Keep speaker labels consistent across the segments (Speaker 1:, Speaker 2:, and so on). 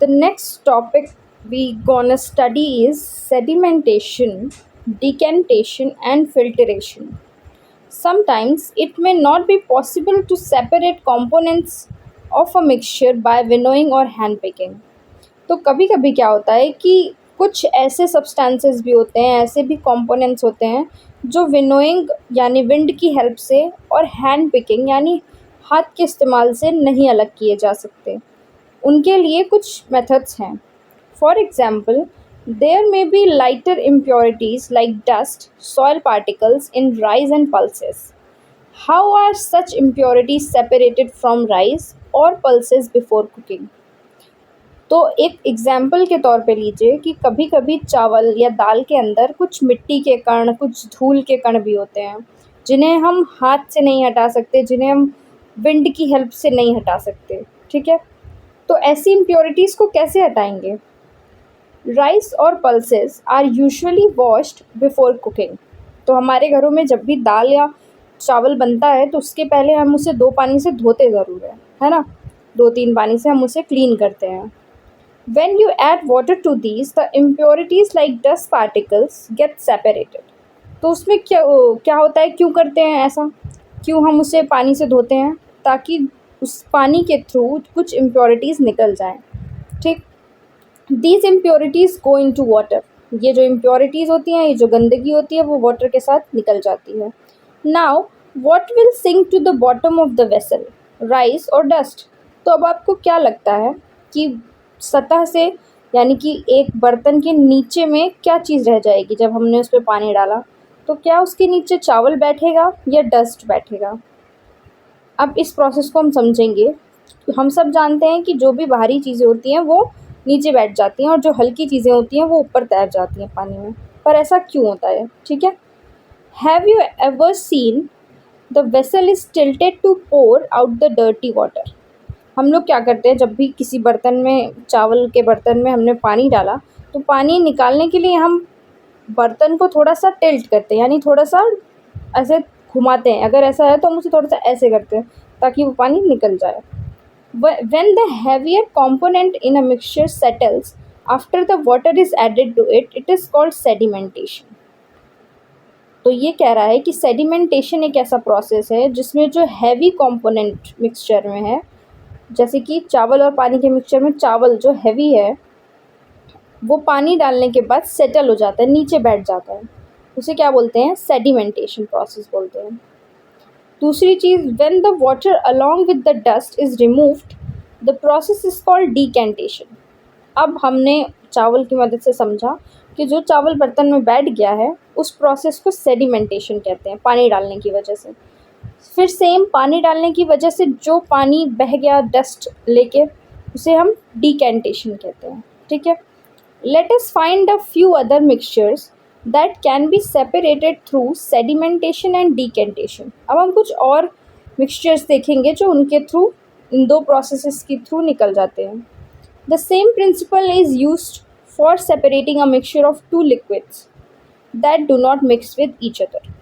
Speaker 1: The next topic we gonna study is sedimentation, decantation, and filtration. Sometimes it may not be possible to separate components of a mixture by winnowing or hand picking. तो कभी कभी क्या होता है कि कुछ ऐसे substances भी होते हैं, ऐसे भी कंपोनेंट्स होते हैं जो विनोइंग यानी विंड की हेल्प से और हैंड पिकिंग यानी हाथ के इस्तेमाल से नहीं अलग किए जा सकते। उनके लिए कुछ मेथड्स हैं। For example, there may be lighter impurities like dust, soil particles in rice and pulses. How are such impurities separated from rice और पल्सेस बिफोर कुकिंग? तो एक एग्जाम्पल के तौर पे लीजिए कि कभी कभी चावल या दाल के अंदर कुछ मिट्टी के कण, कुछ धूल के कण भी होते हैं जिन्हें हम हाथ से नहीं हटा सकते, जिन्हें हम विंड की हेल्प से नहीं हटा सकते। ठीक है, तो ऐसी इम्प्योरिटीज़ को कैसे हटाएंगे? राइस और pulses are usually washed before cooking. तो हमारे घरों में जब भी दाल या चावल बनता है तो उसके पहले हम उसे 2 पानी से धोते ज़रूर है ना? 2-3 पानी से हम उसे क्लीन करते हैं। When you add water to these, the impurities like dust particles get separated. तो उसमें क्या होता है, क्यों करते हैं ऐसा, क्यों हम उसे पानी से धोते हैं? ताकि उस पानी के थ्रू कुछ इम्प्योरिटीज़ निकल जाएं। ठीक, these impurities go into water. ये जो इम्प्योरिटीज़ होती हैं, ये जो गंदगी होती है, वो वाटर के साथ निकल जाती है। Now what will sink to the bottom of the vessel, rice और डस्ट? तो अब आपको क्या लगता है कि सतह से यानी कि एक बर्तन के नीचे में क्या चीज़ रह जाएगी जब हमने उस पर पानी डाला? तो क्या उसके नीचे चावल बैठेगा या डस्ट बैठेगा? अब इस प्रोसेस को हम समझेंगे। हम सब जानते हैं कि जो भी बाहरी चीज़ें होती हैं वो नीचे बैठ जाती हैं और जो हल्की चीज़ें होती हैं वो ऊपर तैर जाती हैं पानी में। पर ऐसा क्यों होता है? ठीक है, have you ever seen the vessel is tilted to pour out the dirty water? हम लोग क्या करते हैं, जब भी किसी बर्तन में, चावल के बर्तन में हमने पानी डाला तो पानी निकालने के लिए हम बर्तन को थोड़ा सा टिल्ट करते हैं, यानी थोड़ा सा ऐसे घुमाते हैं। अगर ऐसा है तो हम उसे थोड़ा सा ऐसे करते हैं ताकि वो पानी निकल जाए। When the heavier component in a mixture settles after the water is added to it, it is called sedimentation. तो ये कह रहा है कि सेडिमेंटेशन एक ऐसा प्रोसेस है जिसमें जो हैवी कंपोनेंट मिक्सचर में है, जैसे कि चावल और पानी के मिक्सचर में चावल जो हैवी है वो पानी डालने के बाद सेटल हो जाता है, नीचे बैठ जाता है। उसे क्या बोलते हैं? सेडिमेंटेशन प्रोसेस बोलते हैं। दूसरी चीज़, when the water along with the dust is removed, the process is called decantation. अब हमने चावल की मदद से समझा कि जो चावल बर्तन में बैठ गया है उस प्रोसेस को सेडिमेंटेशन कहते हैं, पानी डालने की वजह से। फिर सेम पानी डालने की वजह से जो पानी बह गया डस्ट लेके, उसे हम डीकेंटेशन कहते हैं। ठीक है, let us find a few other mixtures that can be separated through sedimentation and decantation. अब हम कुछ और मिक्सचर्स देखेंगे जो उनके थ्रू, इन 2 प्रोसेसेस के थ्रू निकल जाते हैं। The same principle is used for separating a mixture of 2 liquids that do not mix with each other.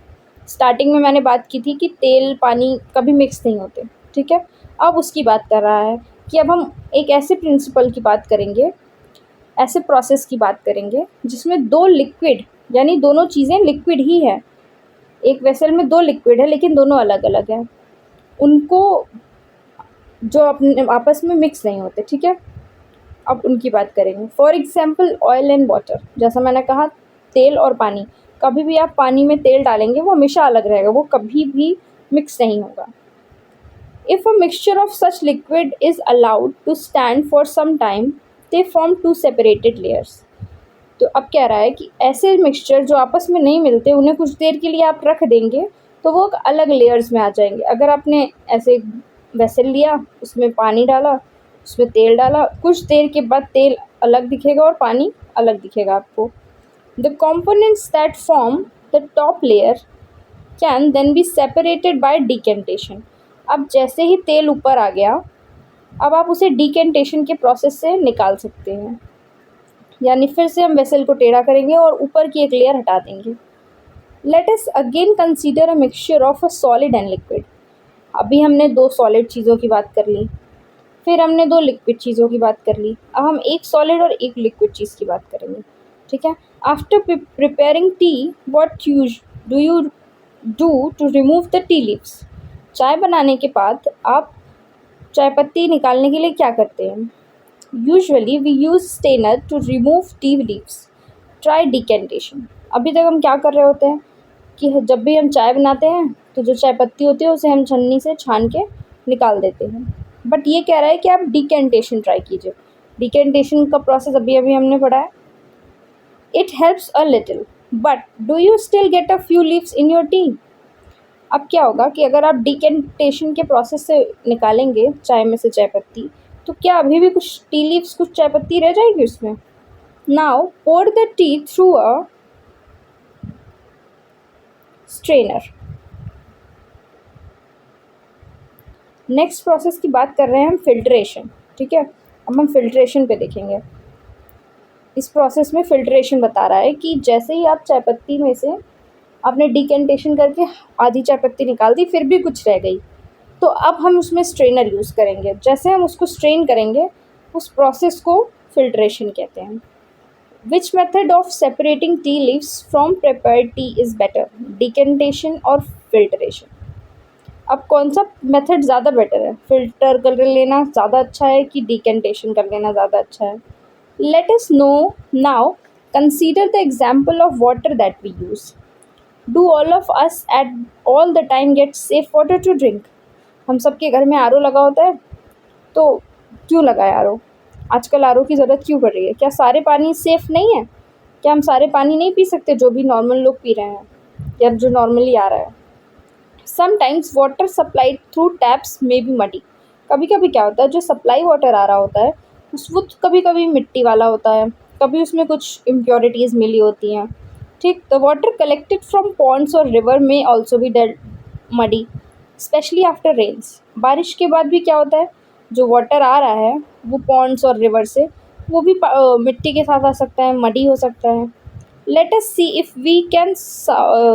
Speaker 1: Starting में मैंने बात की थी कि तेल पानी कभी मिक्स नहीं होते। ठीक है, अब उसकी बात कर रहा है कि अब हम एक ऐसे प्रिंसिपल की बात करेंगे, ऐसे प्रोसेस की बात करेंगे जिसमें 2 लिक्विड, यानी दोनों चीज़ें लिक्विड ही है, एक वेसल में 2 लिक्विड है लेकिन दोनों अलग अलग हैं, उनको जो अपने आपस में मिक्स नहीं होते। ठीक है, अब उनकी बात करेंगे। For example, oil and water. जैसा मैंने कहा, तेल और पानी, कभी भी आप पानी में तेल डालेंगे वो हमेशा अलग रहेगा, वो कभी भी मिक्स नहीं होगा। If a mixture of such liquid is allowed to stand for some time, they form 2 separated layers. तो अब कह रहा है कि ऐसे मिक्सचर जो आपस में नहीं मिलते, उन्हें कुछ देर के लिए आप रख देंगे तो वो अलग लेयर्स में आ जाएंगे। अगर आपने ऐसे वेसल लिया, उसमें पानी डाला, उसमें तेल डाला, कुछ देर के बाद तेल अलग दिखेगा और पानी अलग दिखेगा आपको। The components that form the top layer can then be separated by decantation. अब जैसे ही तेल ऊपर आ गया, अब आप उसे decantation के प्रोसेस से निकाल सकते हैं, यानी फिर से हम वेसल को टेढ़ा करेंगे और ऊपर की एक लेयर हटा देंगे। Let us again consider a mixture of a solid and liquid. अभी हमने 2 सॉलिड चीज़ों की बात कर ली, फिर हमने दो लिक्विड चीज़ों की बात कर ली, अब हम एक सॉलिड और एक लिक्विड चीज़ की बात करेंगे, ठीक है। After preparing tea, what do you do to remove the tea leaves? चाय बनाने के बाद आप चाय पत्ती निकालने के लिए क्या करते हैं? Usually we use strainer to remove tea leaves. Try decantation. अभी तक हम क्या कर रहे होते हैं कि जब भी हम चाय बनाते हैं तो जो चाय पत्ती होती है उसे हम छन्नी से छान के निकाल देते हैं, बट ये कह रहा है कि आप डिकेंटेशन ट्राई कीजिए। डिकेंटेशन का प्रोसेस अभी अभी हमने पढ़ा है। It helps a little, but do you still get a few leaves in your T? अब क्या होगा कि अगर आप डिकेंटेशन के प्रोसेस से निकालेंगे चाय में से चाय पत्ती, तो क्या अभी भी कुछ टी लीव्स, कुछ चाय पत्ती रह जाएगी उसमें? Now pour the tea through a strainer. Next process की बात कर रहे हैं हम, फिल्ट्रेशन, ठीक है। अब हम फिल्ट्रेशन पे देखेंगे। इस प्रोसेस में फिल्ट्रेशन बता रहा है कि जैसे ही आप चाय पत्ती में से आपने डिकेंटेशन करके आधी चाय पत्ती निकाल दी, फिर भी कुछ रह गई, तो अब हम उसमें स्ट्रेनर यूज़ करेंगे। जैसे हम उसको स्ट्रेन करेंगे, उस प्रोसेस को फिल्ट्रेशन कहते हैं। Which method of separating tea leaves from prepared T is better, decantation और फिल्ट्रेशन? अब कौन सा मेथड ज़्यादा बेटर है? फ़िल्टर कर लेना ज़्यादा अच्छा है कि डिकेंटेशन कर लेना ज़्यादा अच्छा है? Let us know now. Consider the example of water that we use. Do all of us at all the time get safe water to drink? हम सबके घर में आर लगा होता है, तो क्यों लगा है आर? आजकल आर की ज़रूरत क्यों पड़ रही है? क्या सारे पानी सेफ़ नहीं है? क्या हम सारे पानी नहीं पी सकते जो भी नॉर्मल लोग पी रहे हैं या जो नॉर्मली आ रहा है? Sometimes water supplied through taps में बी मडी। कभी कभी क्या होता है, जो सप्लाई वाटर आ रहा होता है वो कभी कभी मिट्टी वाला होता है, कभी उसमें कुछ इम्प्योरिटीज़ मिली होती हैं, ठीक। The water collected from ponds और रिवर में also be dead muddy, especially after rains. बारिश के बाद भी क्या होता है, जो वाटर आ रहा है वो पॉन्ड्स और रिवर से, वो भी मिट्टी के साथ आ सकता है, मडी हो सकता है। Let us see if we can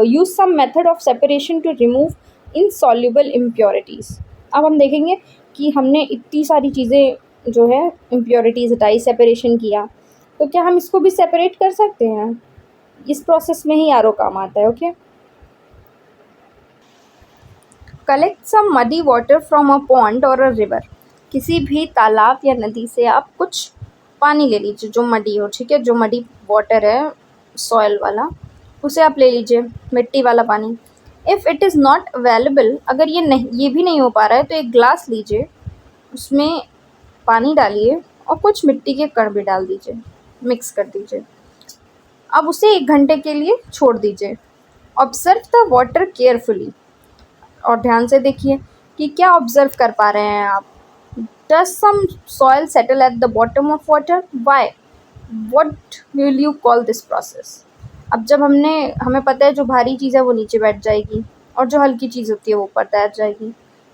Speaker 1: use some method of separation to remove insoluble impurities. अब हम देखेंगे कि हमने इतनी सारी चीज़ें जो है इम्प्योरिटीज़ हटाई, सेपरेशन किया, तो क्या हम इसको भी सेपरेट कर सकते हैं? इस प्रोसेस में ही आर काम आता है, ओके। Collect some muddy water from a pond और अ रिवर। किसी भी तालाब या नदी से आप कुछ पानी ले लीजिए जो मडी हो, ठीक है। जो मडी वाटर है, सॉयल वाला, उसे आप ले लीजिए, मिट्टी वाला पानी। If it is not available, अगर ये भी नहीं हो पा रहा है, तो एक ग्लास लीजिए, उसमें पानी डालिए और कुछ मिट्टी के कण भी डाल दीजिए, मिक्स कर दीजिए। अब उसे 1 घंटे के लिए छोड़ दीजिए। ऑब्ज़र्व द वाटर केयरफुली, और ध्यान से देखिए कि क्या ऑब्ज़र्व कर पा रहे हैं आप। Does some soil settle at the bottom of water? Why? What will you call this process? अब जब हमें पता है जो भारी चीज़ है वो नीचे बैठ जाएगी और जो हल्की चीज़ होती है वो ऊपर तैर जाएगी,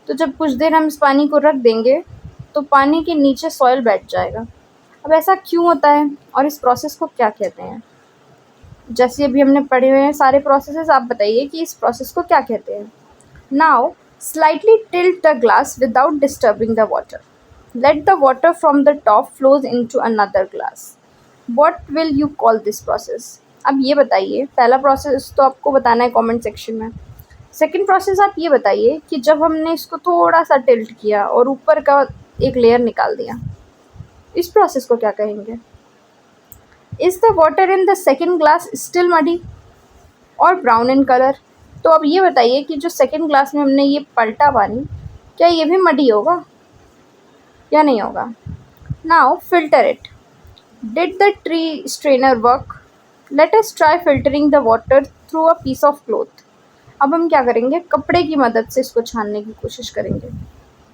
Speaker 1: तो जब कुछ देर हम इस पानी को रख देंगे तो पानी के नीचे सॉइल बैठ जाएगा। अब ऐसा क्यों होता है और इस प्रोसेस को क्या कहते हैं? जैसे अभी हमने पढ़े हुए हैं सारे प्रोसेसेस, आप बताइए कि इस प्रोसेस को क्या कहते हैं। Now slightly tilt the glass without disturbing the water. Late the water from the top flows into another glass. What will you call this process? अब ये बताइए, पहला प्रोसेस तो आपको बताना है कमेंट सेक्शन में। सेकंड प्रोसेस आप ये बताइए कि जब हमने इसको थोड़ा सा टिल्ट किया और ऊपर का एक लेयर निकाल दिया, इस प्रोसेस को क्या कहेंगे? Is the water in the second glass still muddy और ब्राउन इन कलर? तो अब ये बताइए कि जो सेकेंड ग्लास में हमने ये पलटा पानी, क्या ये भी मडी होगा या नहीं होगा? Now filter it. Did the tree strainer work? Let us try filtering the water through a piece of cloth. अब हम क्या करेंगे, कपड़े की मदद से इसको छानने की कोशिश करेंगे,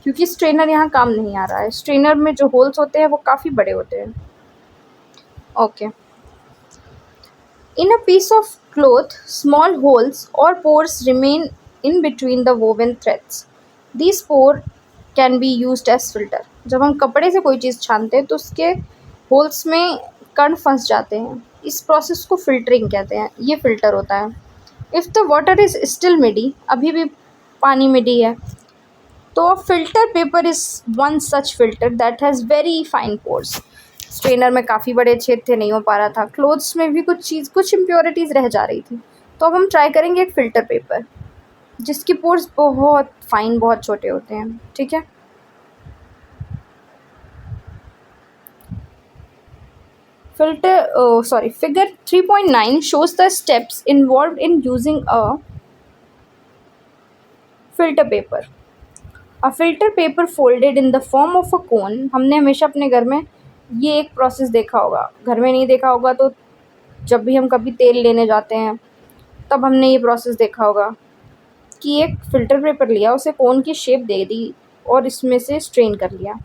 Speaker 1: क्योंकि स्ट्रेनर यहाँ काम नहीं आ रहा है। स्ट्रेनर में जो होल्स होते हैं वो काफ़ी बड़े होते हैं, okay. In a piece of cloth small holes और pores remain in between the woven threads. This pore can be used as filter. जब हम कपड़े से कोई चीज़ छानते हैं तो उसके होल्स में कण फंस जाते हैं, इस प्रोसेस को फिल्टरिंग कहते हैं, ये फिल्टर होता है। If the water is still muddy, अभी भी पानी मिडी है, तो a filter paper is one such filter that has very fine pores. Strainer में काफ़ी बड़े छेद थे, नहीं हो पा रहा था। क्लोथ्स में भी कुछ इम्प्योरिटीज़ रह जा रही थी। तो अब हम ट्राई करेंगे एक फ़िल्टर पेपर जिसके पोर्स बहुत फाइन, बहुत छोटे होते हैं। ठीक है, figure 3.9 shows the steps involved in using a filter paper. A filter paper folded in the form of a cone. हमने हमेशा अपने घर में ये एक प्रोसेस देखा होगा, घर में नहीं देखा होगा तो जब भी हम कभी तेल लेने जाते हैं तब हमने ये प्रोसेस देखा होगा कि एक फ़िल्टर पेपर लिया, उसे कोन की शेप दे दी और इसमें से स्ट्रेन कर लिया।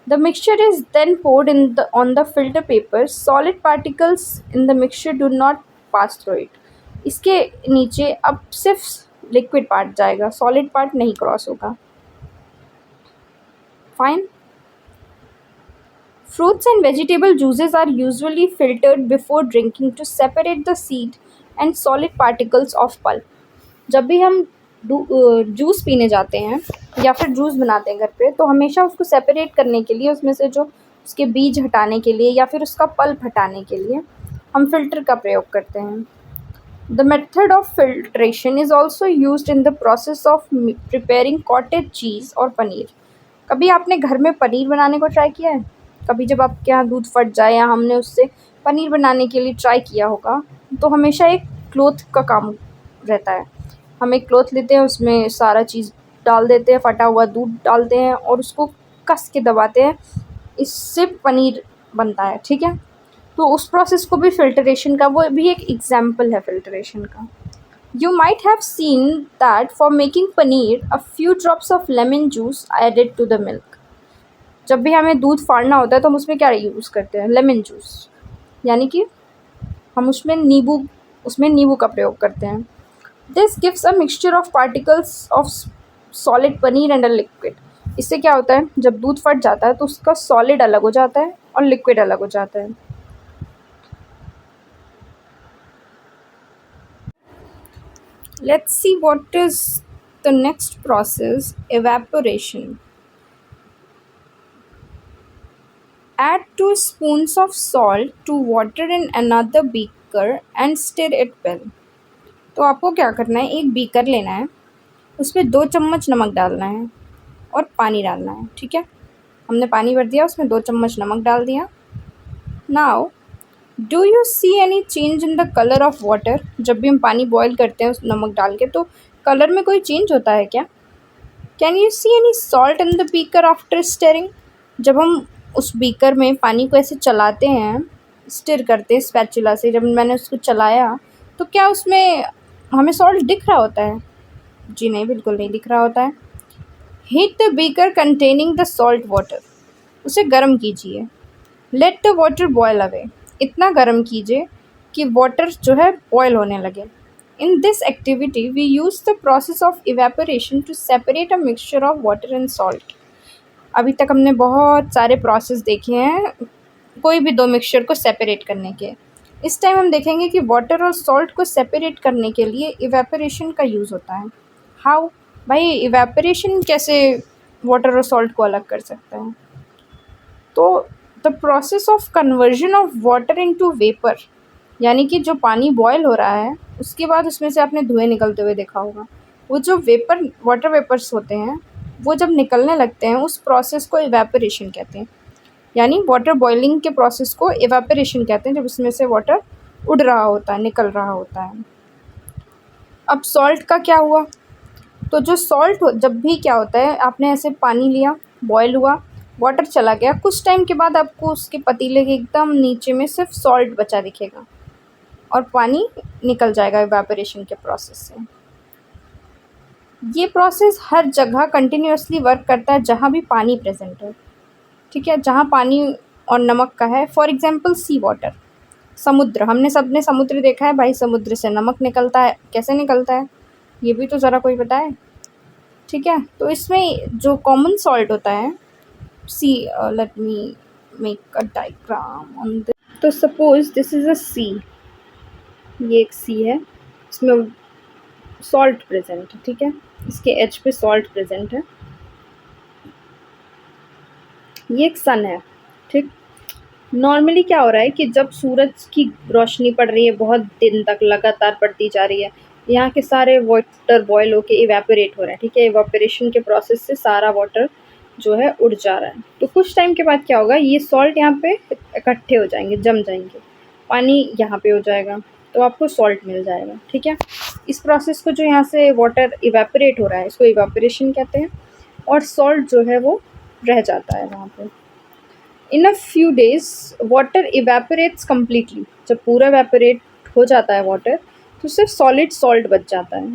Speaker 1: The mixture is then poured on the filter paper. Solid particles in the mixture do not pass through it. इसके नीचे अब सिर्फ लिक्विड पार्ट जाएगा, सॉलिड पार्ट नहीं क्रॉस होगा। Fine. Fruits and vegetable juices are usually filtered before drinking to separate the seed and solid particles of pulp. जब भी हम जूस पीने जाते हैं या फिर जूस बनाते हैं घर पे, तो हमेशा उसको सेपरेट करने के लिए, उसमें से जो उसके बीज हटाने के लिए या फिर उसका पल्प हटाने के लिए हम फ़िल्टर का प्रयोग करते हैं। The method of filtration is also used in the process of preparing cottage चीज़ और पनीर। कभी आपने घर में पनीर बनाने को ट्राई किया है? कभी जब आपके यहाँ दूध फट जाए या हमने उससे पनीर बनाने के लिए ट्राई किया होगा, तो हमेशा एक क्लॉथ का काम रहता है। हम एक क्लॉथ लेते हैं, उसमें सारा चीज़ डाल देते हैं, फटा हुआ दूध डालते हैं और उसको कस के दबाते हैं, इससे पनीर बनता है। ठीक है, तो उस प्रोसेस को भी फ़िल्टरेशन का, वो भी एक एग्जाम्पल है फ़िल्टरेशन का। You might have seen that for making paneer, a few drops of lemon juice added to the milk. जब भी हमें दूध फाड़ना होता है तो हम उसमें क्या यूज़ करते हैं? लेमन जूस, यानी कि हम उसमें नींबू का प्रयोग करते हैं। This gives a mixture of particles of solid paneer and a liquid. इससे क्या होता है, जब दूध फट जाता है तो उसका सॉलिड अलग हो जाता है और लिक्विड अलग हो जाता है। Let's see what is the next process, evaporation. Add 2 spoons of salt to water in another beaker and stir it well. तो आपको क्या करना है, एक बीकर लेना है, उसमें 2 चम्मच नमक डालना है और पानी डालना है। ठीक है, हमने पानी भर दिया, उसमें 2 चम्मच नमक डाल दिया। Now do you see any change in the colour of water? जब भी हम पानी बॉयल करते हैं उस नमक डाल के, तो कलर में कोई चेंज होता है क्या? Can you see any salt in the beaker after stirring? जब हम उस बीकर में पानी को ऐसे चलाते हैं, स्टिर करते हैं स्पैचुला से, जब मैंने उसको चलाया तो क्या उसमें हमें सॉल्ट दिख रहा होता है? जी नहीं, बिल्कुल नहीं दिख रहा होता है। Heat the beaker containing the salt water. उसे गर्म कीजिए। Let the water boil away. इतना गर्म कीजिए कि वाटर जो है बॉयल होने लगे। In this activity we use the process of evaporation to separate a mixture of water and salt. अभी तक हमने बहुत सारे प्रोसेस देखे हैं कोई भी 2 मिक्सचर को सेपरेट करने के। इस टाइम हम देखेंगे कि वाटर और सॉल्ट को सेपरेट करने के लिए इवेपोरेशन का यूज़ होता है। हाउ? भाई इवेपोरेशन कैसे वाटर और सॉल्ट को अलग कर सकता है? तो the process of conversion of water into vapour, यानी कि जो पानी बॉयल हो रहा है उसके बाद उसमें से आपने धुएँ निकलते हुए देखा होगा, वो जो वाटर वेपर्स होते हैं वो जब निकलने लगते हैं उस प्रोसेस को इवेपोरेशन कहते हैं। यानी वाटर बॉइलिंग के प्रोसेस को इवेपोरेशन कहते हैं, जब उसमें से वाटर उड़ रहा होता है, निकल रहा होता है। अब सॉल्ट का क्या हुआ? तो जो सॉल्ट जब भी क्या होता है, आपने ऐसे पानी लिया, बॉयल हुआ, वाटर चला गया, कुछ टाइम के बाद आपको उसके पतीले के एकदम नीचे में सिर्फ सॉल्ट बचा दिखेगा और पानी निकल जाएगा इवेपोरेशन के प्रोसेस से। ये प्रोसेस हर जगह कंटिन्यूअसली वर्क करता है जहाँ भी पानी प्रेजेंट है। ठीक है, जहाँ पानी और नमक का है। फॉर एग्जांपल सी वाटर, समुद्र, हमने सबने समुद्र देखा है भाई, समुद्र से नमक निकलता है। कैसे निकलता है ये भी तो ज़रा कोई बताए। ठीक है, तो इसमें जो कॉमन सॉल्ट होता है, see, let me make a diagram on this. तो suppose this is a sea, ये एक सी है, इसमें सॉल्ट प्रेजेंट है। ठीक है, इसके एज पे सॉल्ट प्रेजेंट है। ये एक सन है, ठीक। नॉर्मली क्या हो रहा है कि जब सूरज की रोशनी पड़ रही है बहुत दिन तक लगातार पड़ती जा रही है, यहाँ के सारे वाटर बॉयल होके इवेपोरेट हो रहे हैं, ठीक है। इवेपोरेशन के प्रोसेस से सारा वाटर जो है उड़ जा रहा है। तो कुछ टाइम के बाद क्या होगा, ये सॉल्ट यहाँ पे इकट्ठे हो जाएंगे, जम जाएंगे, पानी यहाँ पे हो जाएगा, तो आपको सॉल्ट मिल जाएगा, ठीक है। इस प्रोसेस को जो यहाँ से वाटर इवेपोरेट हो रहा है इसको इवेपोरेशन कहते हैं, और सॉल्ट जो है वो रह जाता है वहाँ पे। In a few days water evaporates completely, जब पूरा इवेपोरेट हो जाता है वाटर तो सिर्फ सॉलिड सॉल्ट बच जाता है,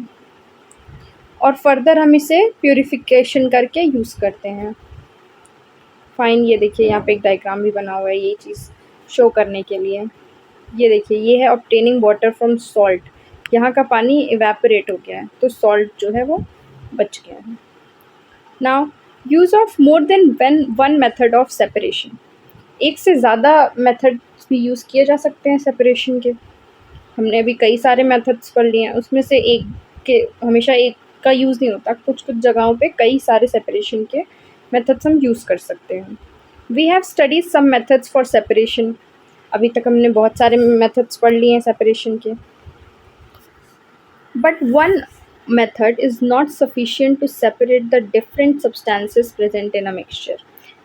Speaker 1: और फर्दर हम इसे प्यूरिफिकेशन करके यूज़ करते हैं। फाइन, ये देखिए यहाँ पे एक डायग्राम भी बना हुआ है ये चीज़ शो करने के लिए। ये देखिए, ये है ऑब्टेनिंग वाटर फ्रॉम सॉल्ट, यहाँ का पानी इवेपोरेट हो गया है तो सॉल्ट जो है वो बच गया है। Now use of more than one method of separation, एक से ज़्यादा मेथड्स भी यूज़ किए जा सकते हैं सेपरेशन के। हमने अभी कई सारे मेथड्स पढ़ लिए हैं, उसमें से एक के हमेशा एक का यूज़ नहीं होता, कुछ कुछ जगहों पे कई सारे सेपरेशन के मेथड्स हम यूज़ कर सकते हैं। We have studies some methods for separation, अभी तक हमने बहुत सारे मेथड्स पढ़ लिए हैं सेपरेशन के, but one method is not sufficient to separate the different substances present in a mixture.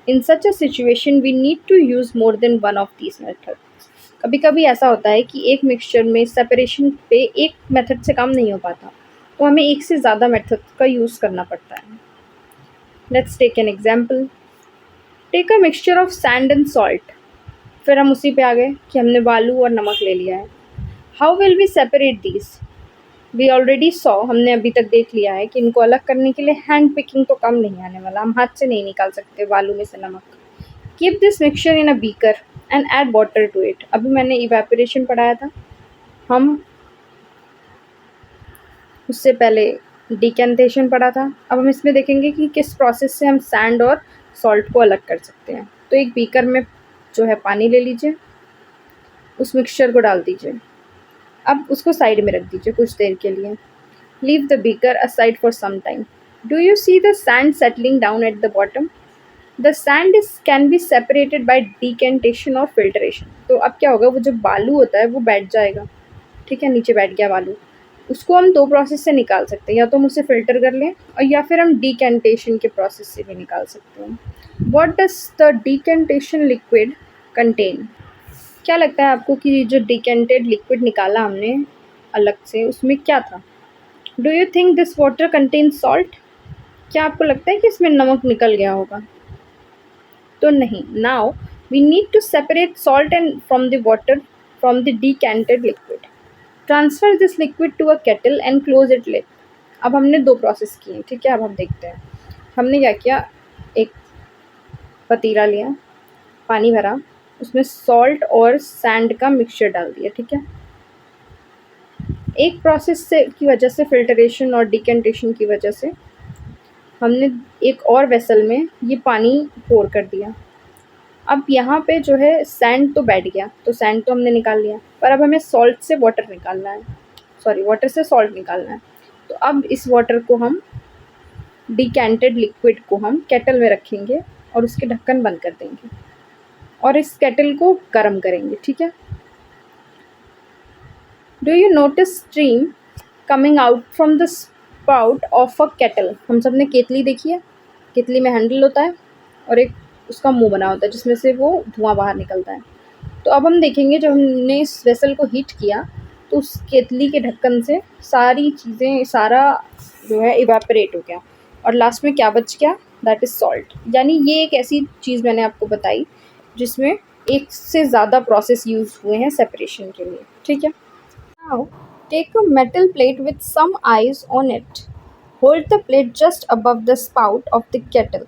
Speaker 1: In such a situation, we need to use more than one of these methods. कभी कभी ऐसा होता है कि एक मिक्सचर में separation पे एक मेथड से काम नहीं हो पाता, तो हमें एक से ज़्यादा मेथड का यूज़ करना पड़ता है। Let's take an example. Take a mixture of sand and salt, फिर हम उसी पे आ गए कि हमने बालू और नमक ले लिया है। How will we separate these? We already saw, हमने अभी तक देख लिया है कि इनको अलग करने के लिए हैंड पिकिंग तो काम नहीं आने वाला, हम हाथ से नहीं निकाल सकते बालू में से नमक। Keep this mixture in a beaker and add water to it, अभी मैंने इवेपोरेशन पढ़ाया था, हम उससे पहले डिकेंटेशन पढ़ा था, अब हम इसमें देखेंगे कि किस प्रोसेस से हम सैंड और सॉल्ट को अलग कर सकते हैं। तो एक बीकर में जो है पानी ले लीजिए, उस मिक्सचर को डाल दीजिए, अब उसको साइड में रख दीजिए कुछ देर के लिए। Leave the beaker aside for some time. Do you see the sand settling down at the bottom? The sand can be separated by decantation और फिल्ट्रेशन। तो अब क्या होगा, वो जो बालू होता है वो बैठ जाएगा, ठीक है, नीचे बैठ गया बालू, उसको हम दो प्रोसेस से निकाल सकते हैं, या तो हम उसे फ़िल्टर कर लें और या फिर हम डिकेंटेशन के प्रोसेस से भी निकाल सकते हैं। What does the decantation liquid contain? क्या लगता है आपको कि जो डिकेंटेड लिक्विड निकाला हमने अलग से, उसमें क्या था? Do you think this water contain salt? क्या आपको लगता है कि इसमें नमक निकल गया होगा? तो नहीं। Now we need to separate salt and from the water from the decanted liquid. Transfer this liquid to a kettle and close it lid. अब हमने दो प्रोसेस किए, ठीक है। अब हम देखते हैं हमने क्या किया। एक पतीला लिया, पानी भरा, उसमें सॉल्ट और सैंड का मिक्सचर डाल दिया, ठीक है। एक प्रोसेस से की वजह से, फिल्टरेशन और डिकेंटेशन की वजह से, हमने एक और वेसल में ये पानी पोर कर दिया। अब यहाँ पे जो है सैंड तो बैठ गया, तो सैंड तो हमने निकाल लिया, पर अब हमें सॉल्ट से वाटर निकालना है, सॉरी वाटर से सॉल्ट निकालना है। तो अब इस वाटर को हम, डिकेंटेड लिक्विड को हम केटल में रखेंगे और उसके ढक्कन बंद कर देंगे और इस केटल को गर्म करेंगे, ठीक है। Do you notice stream coming out from the spout of a kettle? हम सब ने केतली देखी है, केतली में हैंडल होता है और एक उसका मुंह बना होता है जिसमें से वो धुआं बाहर निकलता है। तो अब हम देखेंगे जब हमने इस वेसल को हीट किया तो उस केतली के ढक्कन से सारी चीज़ें, सारा जो है इवेपोरेट हो गया और लास्ट में क्या बच गया, दैट इज़ सॉल्ट। यानी ये एक ऐसी चीज़ मैंने आपको बताई जिसमें एक से ज़्यादा प्रोसेस यूज़ हुए हैं सेपरेशन के लिए, ठीक है। Now take a metal plate with some ice on it. Hold the plate just above the spout of the kettle.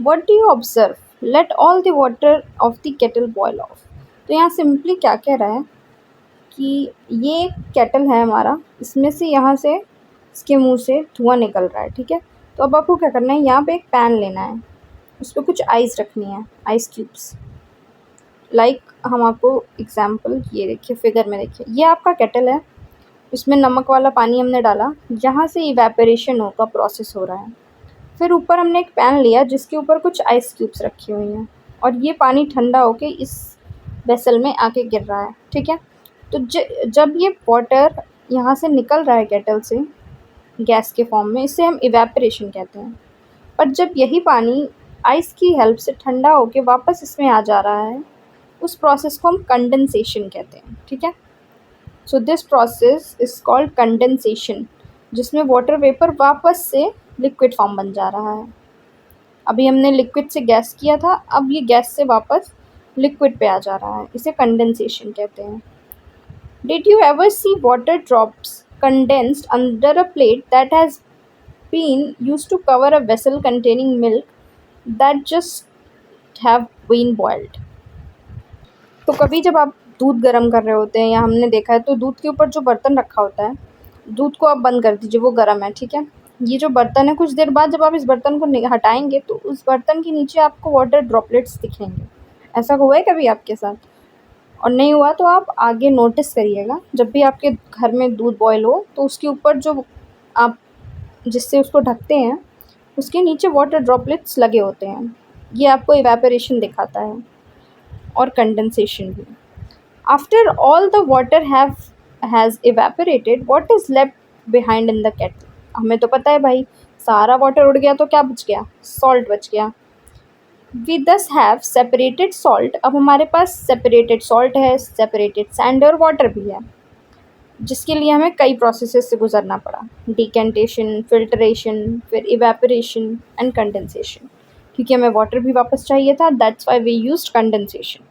Speaker 1: What do you observe? Let all the water of the kettle boil off. तो यहाँ simply क्या कह रहा है कि ये kettle है हमारा, इसमें से यहाँ से इसके मुंह से धुआं निकल रहा है, ठीक है। तो अब आपको क्या करना है, यहाँ पे एक पैन लेना है, उस पर कुछ आइस रखनी है, आइस क्यूब्स। लाइक हम आपको एग्जाम्पल, ये देखिए फिगर में देखिए, ये आपका केटल है, इसमें नमक वाला पानी हमने डाला, यहाँ से इवेपोरेशन होगा, प्रोसेस हो रहा है। फिर ऊपर हमने एक पैन लिया जिसके ऊपर कुछ आइस क्यूब्स रखी हुई हैं, और ये पानी ठंडा होके इस वेसल में आके गिर रहा है, ठीक है। तो जब ये वाटर यहाँ से निकल रहा है केटल से गैस के फॉर्म में, इसे हम इवेपोरेशन कहते हैं। पर जब यही पानी आइस की हेल्प से ठंडा होके वापस इसमें आ जा रहा है, उस प्रोसेस को हम कंडेंसेशन कहते हैं, ठीक है। So this process is called condensation, जिसमें वाटर वेपर वापस से लिक्विड फॉर्म बन जा रहा है। अभी हमने लिक्विड से गैस किया था, अब ये गैस से वापस लिक्विड पे आ जा रहा है, इसे कंडेंसेशन कहते हैं। Did you ever see water drops condensed under a plate that has been used to cover a vessel containing milk that just have been boiled? तो कभी जब आप दूध गर्म कर रहे होते हैं, या हमने देखा है तो दूध के ऊपर जो बर्तन रखा होता है, दूध को आप बंद कर दीजिए, वो गर्म है, ठीक है। ये जो बर्तन है, कुछ देर बाद जब आप इस बर्तन को हटाएंगे तो उस बर्तन के नीचे आपको वाटर ड्रॉपलेट्स दिखेंगे। ऐसा हुआ है कभी आपके साथ? और नहीं हुआ तो आप आगे नोटिस करिएगा, जब भी आपके घर में दूध बॉयल हो तो उसके ऊपर जो आप जिससे उसको ढकते हैं, उसके नीचे वाटर ड्रॉपलेट्स लगे होते हैं। ये आपको इवेपोरेशन दिखाता है, और कंडेंसेशन भी। After all the water has evaporated, what is left behind in the kettle? हमें तो पता है भाई, सारा वाटर उड़ गया तो क्या बच गया? सॉल्ट बच गया। वी दस हैव सेपरेटेड सॉल्ट। अब हमारे पास सेपरेटेड सॉल्ट है, सेपरेटेड सैंड और वाटर भी है, जिसके लिए हमें कई प्रोसेसेस से गुजरना पड़ा। डिकेंटेशन, फिल्टरेशन, फिर इवेपोरेशन एंड कंडेंसेशन। क्योंकि हमें वाटर भी वापस चाहिए था, that's why we used condensation.